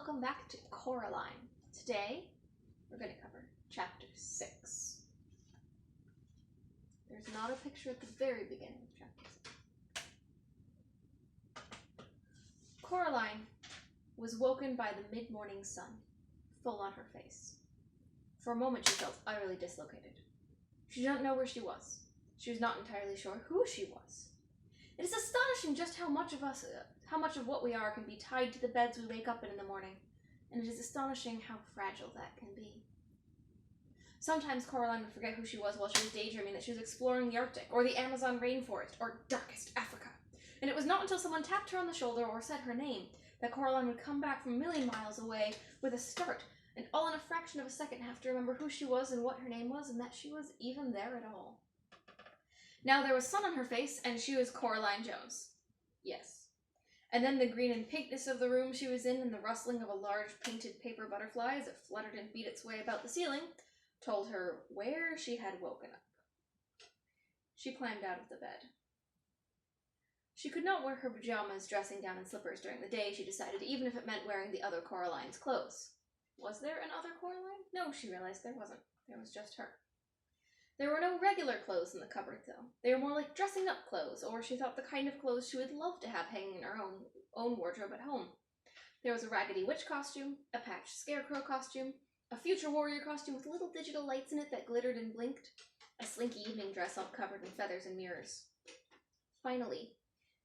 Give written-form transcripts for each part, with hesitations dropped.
welcome back to Coraline. Today, we're going to cover Chapter 6. There's not a picture at the very beginning of Chapter 6. Coraline was woken by the mid-morning sun, full on her face. For a moment, she felt utterly dislocated. She didn't know where she was. She was not entirely sure who she was. It is astonishing just how much of what we are can be tied to the beds we wake up in the morning, and it is astonishing how fragile that can be. Sometimes Coraline would forget who she was while she was daydreaming that she was exploring the Arctic, or the Amazon rainforest, or darkest Africa. And it was not until someone tapped her on the shoulder or said her name that Coraline would come back from a million miles away with a start, and all in a fraction of a second have to remember who she was and what her name was, and that she was even there at all. Now there was sun on her face, and she was Coraline Jones. Yes. And then the green and pinkness of the room she was in, and the rustling of a large painted paper butterfly as it fluttered and beat its way about the ceiling, told her where she had woken up. She climbed out of the bed. She could not wear her pajamas, dressing gown, and slippers during the day, she decided, even if it meant wearing the other Coraline's clothes. Was there an other Coraline? No, she realized there wasn't. There was just her. There were no regular clothes in the cupboard, though. They were more like dressing-up clothes, or she thought the kind of clothes she would love to have hanging in her own wardrobe at home. There was a Raggedy Witch costume, a patched Scarecrow costume, a Future Warrior costume with little digital lights in it that glittered and blinked, a slinky evening dress all covered in feathers and mirrors. Finally,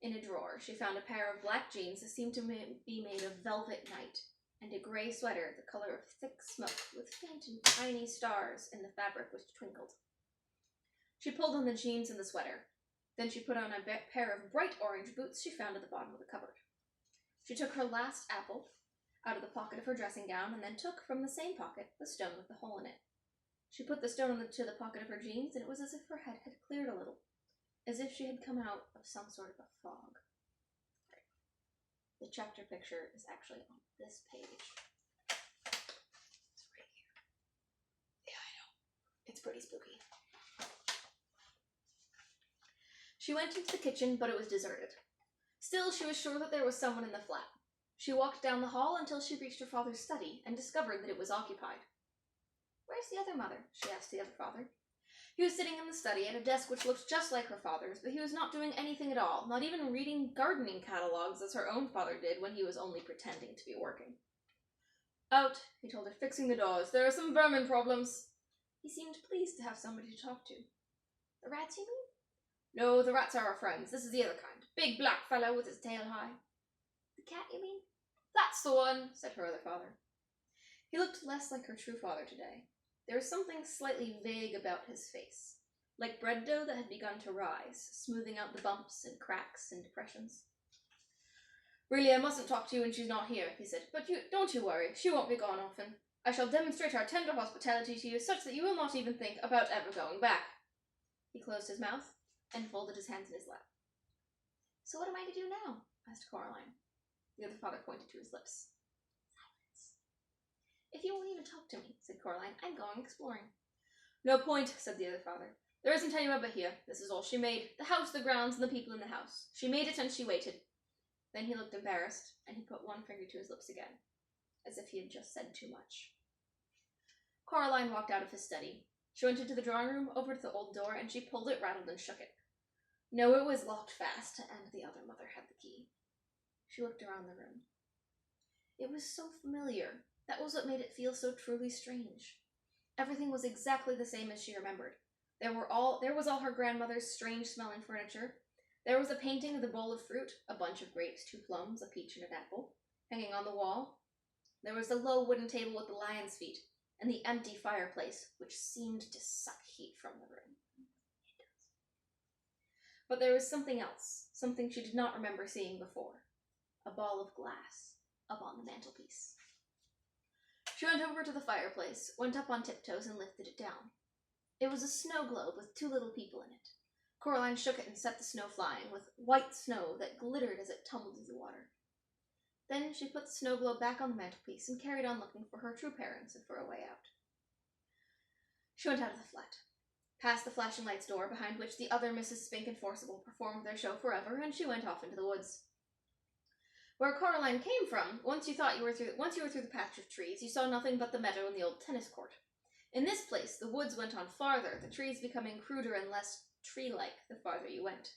in a drawer, she found a pair of black jeans that seemed to be made of velvet night, and a gray sweater the color of thick smoke with faint and tiny stars in the fabric which twinkled. She pulled on the jeans and the sweater. Then she put on a pair of bright orange boots she found at the bottom of the cupboard. She took her last apple out of the pocket of her dressing gown, and then took from the same pocket the stone with the hole in it. She put the stone into the pocket of her jeans, and it was as if her head had cleared a little, as if she had come out of some sort of a fog. The chapter picture is actually on this page. It's right here. Yeah, I know. It's pretty spooky. She went into the kitchen, but it was deserted. Still, she was sure that there was someone in the flat. She walked down the hall until she reached her father's study and discovered that it was occupied. "Where's the other mother?" she asked the other father. He was sitting in the study at a desk which looked just like her father's, but he was not doing anything at all, not even reading gardening catalogs as her own father did when he was only pretending to be working. "Out," he told her, "fixing the doors. There are some vermin problems." He seemed pleased to have somebody to talk to. "The rats, you mean?" "No, the rats are our friends. This is the other kind. Big black fellow with his tail high." "The cat, you mean?" "That's the one," said her other father. He looked less like her true father today. There was something slightly vague about his face, like bread dough that had begun to rise, smoothing out the bumps and cracks and depressions. "Really, I mustn't talk to you when she's not here," he said, "but don't you worry. She won't be gone often. I shall demonstrate our tender hospitality to you such that you will not even think about ever going back." He closed his mouth and folded his hands in his lap. "So what am I to do now?" asked Coraline. The other father pointed to his lips. "Silence." "If you won't even talk to me," said Coraline, "I'm going exploring." "No point," said the other father. "There isn't any rubber here. This is all she made. The house, the grounds, and the people in the house. She made it and she waited." Then he looked embarrassed, and he put one finger to his lips again, as if he had just said too much. Coraline walked out of his study. She went into the drawing room, over to the old door, and she pulled it, rattled, and shook it. No, it was locked fast, and the other mother had the key. She looked around the room. It was so familiar. That was what made it feel so truly strange. Everything was exactly the same as she remembered. There was all her grandmother's strange-smelling furniture. There was a painting of the bowl of fruit, a bunch of grapes, 2 plums, a peach, and an apple, hanging on the wall. There was the low wooden table with the lion's feet, and the empty fireplace, which seemed to suck heat from the room. But there was something else, something she did not remember seeing before. A ball of glass up on the mantelpiece. She went over to the fireplace, went up on tiptoes, and lifted it down. It was a snow globe with 2 little people in it. Coraline shook it and set the snow flying, with white snow that glittered as it tumbled through the water. Then she put the snow globe back on the mantelpiece and carried on looking for her true parents and for a way out. She went out of the flat, past the flashing lights door, behind which the other Mrs. Spink and Forcible performed their show forever, and she went off into the woods. Where Coraline came from, once you were through the patch of trees, you saw nothing but the meadow and the old tennis court. In this place, the woods went on farther, the trees becoming cruder and less tree-like the farther you went.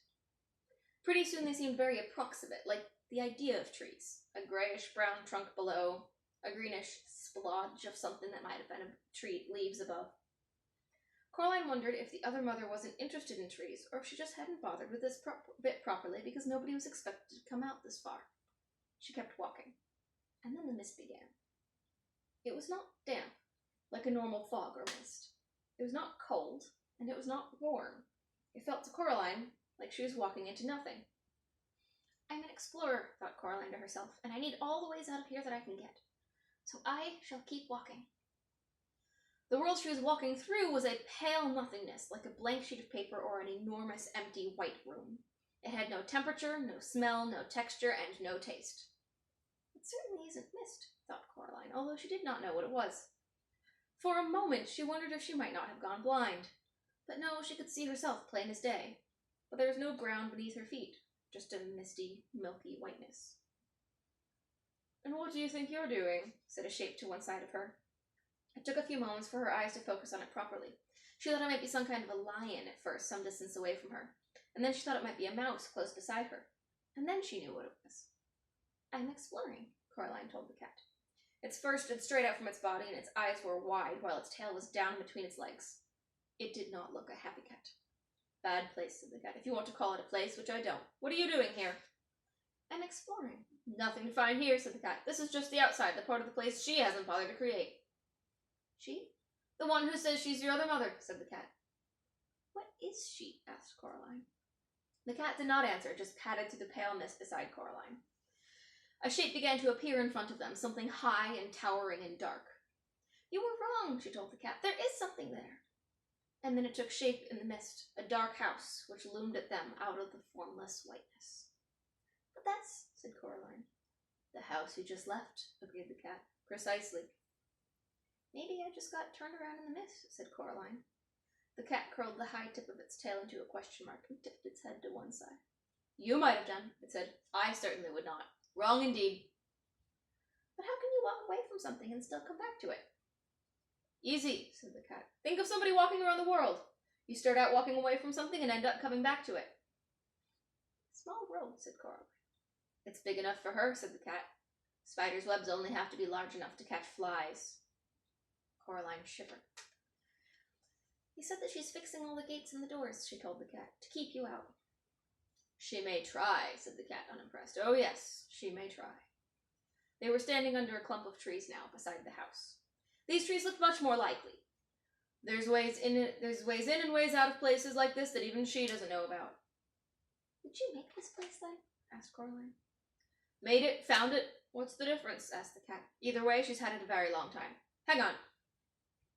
Pretty soon they seemed very approximate, like the idea of trees. A grayish-brown trunk below, a greenish splodge of something that might have been a tree, leaves above. Coraline wondered if the other mother wasn't interested in trees, or if she just hadn't bothered with this bit properly because nobody was expected to come out this far. She kept walking, and then the mist began. It was not damp, like a normal fog or mist. It was not cold, and it was not warm. It felt to Coraline like she was walking into nothing. I'm an explorer, thought Coraline to herself, and I need all the ways out of here that I can get. So I shall keep walking. The world she was walking through was a pale nothingness, like a blank sheet of paper or an enormous empty white room. It had no temperature, no smell, no texture, and no taste. It certainly isn't mist, thought Coraline, although she did not know what it was. For a moment she wondered if she might not have gone blind. But no, she could see herself plain as day. But there was no ground beneath her feet, just a misty, milky whiteness. And what do you think you're doing? Said a shape to one side of her. It took a few moments for her eyes to focus on it properly. She thought it might be some kind of a lion at first, some distance away from her. And then she thought it might be a mouse close beside her. And then she knew what it was. I'm exploring, Coraline told the cat. Its fur stood straight out from its body, and its eyes were wide, while its tail was down between its legs. It did not look a happy cat. Bad place, said the cat, if you want to call it a place, which I don't. What are you doing here? I'm exploring. Nothing to find here, said the cat. This is just the outside, the part of the place she hasn't bothered to create. She? The one who says she's your other mother, said the cat. What is she? Asked Coraline. The cat did not answer, just padded through the pale mist beside Coraline. A shape began to appear in front of them, something high and towering and dark. You were wrong, she told the cat. There is something there. And then it took shape in the mist, a dark house, which loomed at them out of the formless whiteness. But that's, said Coraline. The house you just left, agreed the cat. Precisely. Maybe I just got turned around in the mist, said Coraline. The cat curled the high tip of its tail into a question mark and tipped its head to one side. You might have done, it said. I certainly would not. Wrong indeed. But how can you walk away from something and still come back to it? Easy, said the cat. Think of somebody walking around the world. You start out walking away from something and end up coming back to it. Small world, said Coraline. It's big enough for her, said the cat. Spiders' webs only have to be large enough to catch flies. Coraline shivered. He said that she's fixing all the gates and the doors, she told the cat, to keep you out. She may try, said the cat, unimpressed. Oh, yes, she may try. They were standing under a clump of trees now, beside the house. These trees looked much more likely. There's ways in and ways out of places like this that even she doesn't know about. Did you make this place, then? Asked Coraline. Made it, found it. What's the difference? Asked the cat. Either way, she's had it a very long time. Hang on.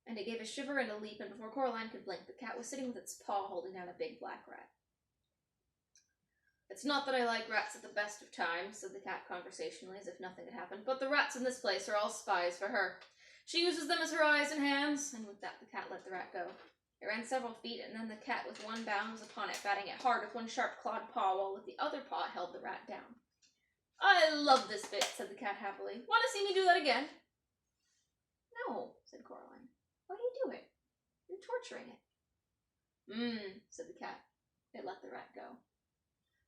And it gave a shiver and a leap, and before Coraline could blink, the cat was sitting with its paw holding down a big black rat. It's not that I like rats at the best of times, said the cat conversationally, as if nothing had happened, but the rats in this place are all spies for her. She uses them as her eyes and hands, and with that the cat let the rat go. It ran several feet, and then the cat with one bound was upon it, batting it hard with one sharp clawed paw, while with the other paw it held the rat down. I love this bit, said the cat happily. Want to see me do that again? No, said Coraline. Why do you do it? You're torturing it. Said the cat. It let the rat go.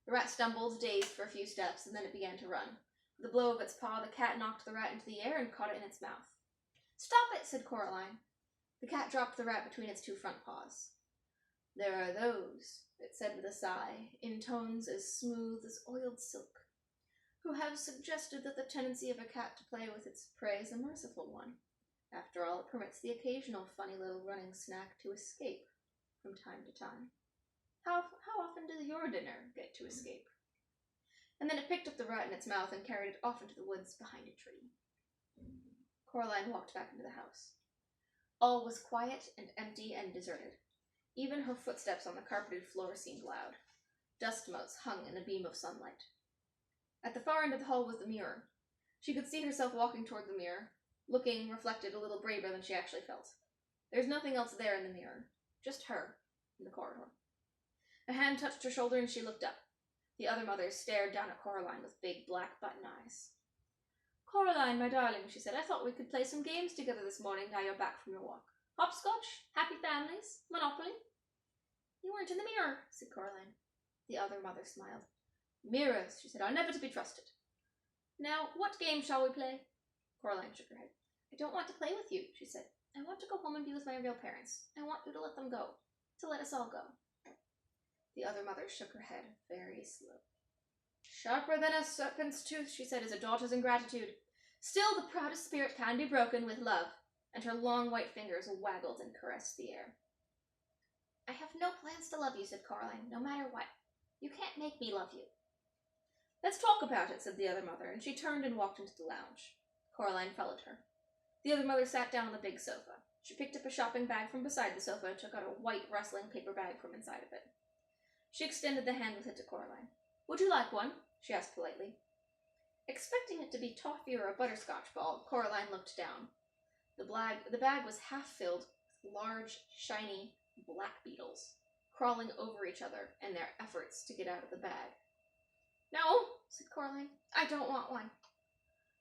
The rat stumbled, dazed for a few steps, and then it began to run. With a blow of its paw, the cat knocked the rat into the air and caught it in its mouth. Stop it, said Coraline. The cat dropped the rat between its two front paws. There are those, it said with a sigh, in tones as smooth as oiled silk, who have suggested that the tendency of a cat to play with its prey is a merciful one. After all, it permits the occasional funny little running snack to escape from time to time. How often does your dinner get to escape? And then it picked up the rat in its mouth and carried it off into the woods behind a tree. Coraline walked back into the house. All was quiet and empty and deserted. Even her footsteps on the carpeted floor seemed loud. Dust motes hung in a beam of sunlight. At the far end of the hall was the mirror. She could see herself walking toward the mirror, looking reflected a little braver than she actually felt. There was nothing else there in the mirror, just her, in the corridor. A hand touched her shoulder and she looked up. The other mother stared down at Coraline with big black button eyes. Coraline, my darling, she said, I thought we could play some games together this morning now you're back from your walk. Hopscotch? Happy families? Monopoly? You weren't in the mirror, said Coraline. The other mother smiled. Mirrors, she said, are never to be trusted. Now, what game shall we play? Coraline shook her head. I don't want to play with you, she said. I want to go home and be with my real parents. I want you to let them go. To let us all go. The other mother shook her head very slowly. Sharper than a serpent's tooth, she said, is a daughter's ingratitude. Still, the proudest spirit can be broken with love. And her long white fingers waggled and caressed the air. I have no plans to love you, said Coraline, no matter what. You can't make me love you. Let's talk about it, said the other mother, and she turned and walked into the lounge. Coraline followed her. The other mother sat down on the big sofa. She picked up a shopping bag from beside the sofa and took out a white rustling paper bag from inside of it. She extended the hand with it to Coraline. Would you like one? She asked politely. Expecting it to be toffee or a butterscotch ball, Coraline looked down. The bag was half filled with large, shiny black beetles, crawling over each other in their efforts to get out of the bag. No, said Coraline, I don't want one.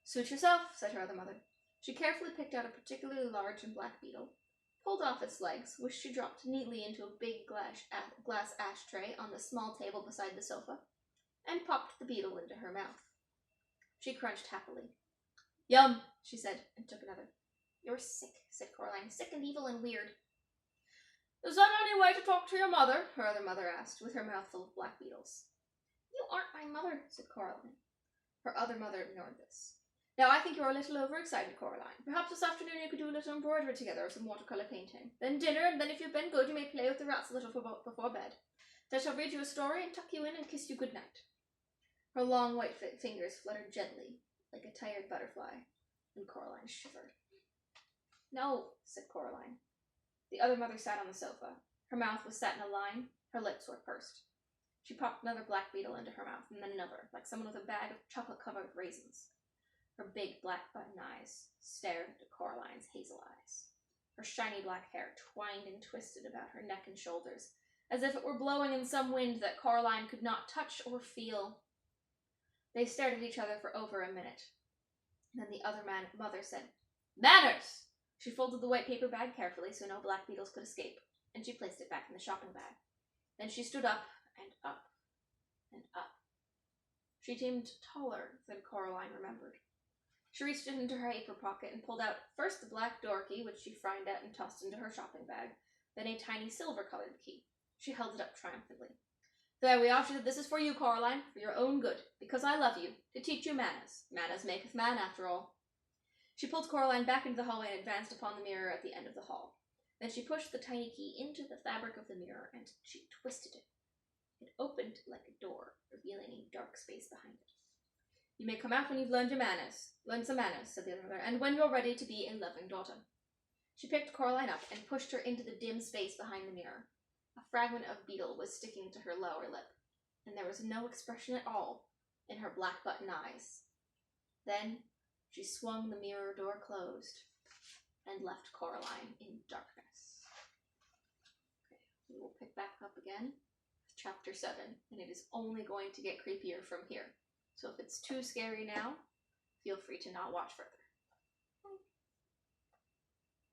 Suit yourself, said her other mother. She carefully picked out a particularly large and black beetle, pulled off its legs, which she dropped neatly into a big glass ashtray on the small table beside the sofa, and popped the beetle into her mouth. She crunched happily. Yum, she said, and took another. You're sick, said Coraline, sick and evil and weird. Is that any way to talk to your mother? Her other mother asked, with her mouth full of black beetles. You aren't my mother, said Coraline. Her other mother ignored this. Now, I think you're a little overexcited, Coraline. Perhaps this afternoon you could do a little embroidery together or some watercolour painting. Then dinner, and then if you've been good, you may play with the rats a little before bed. Then I shall read you a story and tuck you in and kiss you good night. Her long white fingers fluttered gently, like a tired butterfly, and Coraline shivered. No, said Coraline. The other mother sat on the sofa. Her mouth was set in a line, her lips were pursed. She popped another black beetle into her mouth, and then another, like someone with a bag of chocolate-covered raisins. Her big black button eyes stared into Coraline's hazel eyes. Her shiny black hair twined and twisted about her neck and shoulders, as if it were blowing in some wind that Coraline could not touch or feel. They stared at each other for over a minute. Then the other mother said, Manners! She folded the white paper bag carefully so no black beetles could escape, and she placed it back in the shopping bag. Then she stood up and up and up. She seemed taller than Coraline remembered. She reached into her apron pocket and pulled out first the black door key, which she frowned at and tossed into her shopping bag, then a tiny silver-colored key. She held it up triumphantly. There we are, she said. This is for you, Coraline, for your own good, because I love you, to teach you manners. Manners maketh man, after all. She pulled Coraline back into the hallway and advanced upon the mirror at the end of the hall. Then she pushed the tiny key into the fabric of the mirror, and she twisted it. It opened like a door, revealing a dark space behind it. You may come out when you've learned your manners. Learn some manners, said the other mother, and when you're ready to be a loving daughter. She picked Coraline up and pushed her into the dim space behind the mirror. A fragment of beetle was sticking to her lower lip, and there was no expression at all in her black button eyes. Then she swung the mirror door closed and left Coraline in darkness. Okay, we will pick back up again with chapter 7, and it is only going to get creepier from here. So if it's too scary now, feel free to not watch further.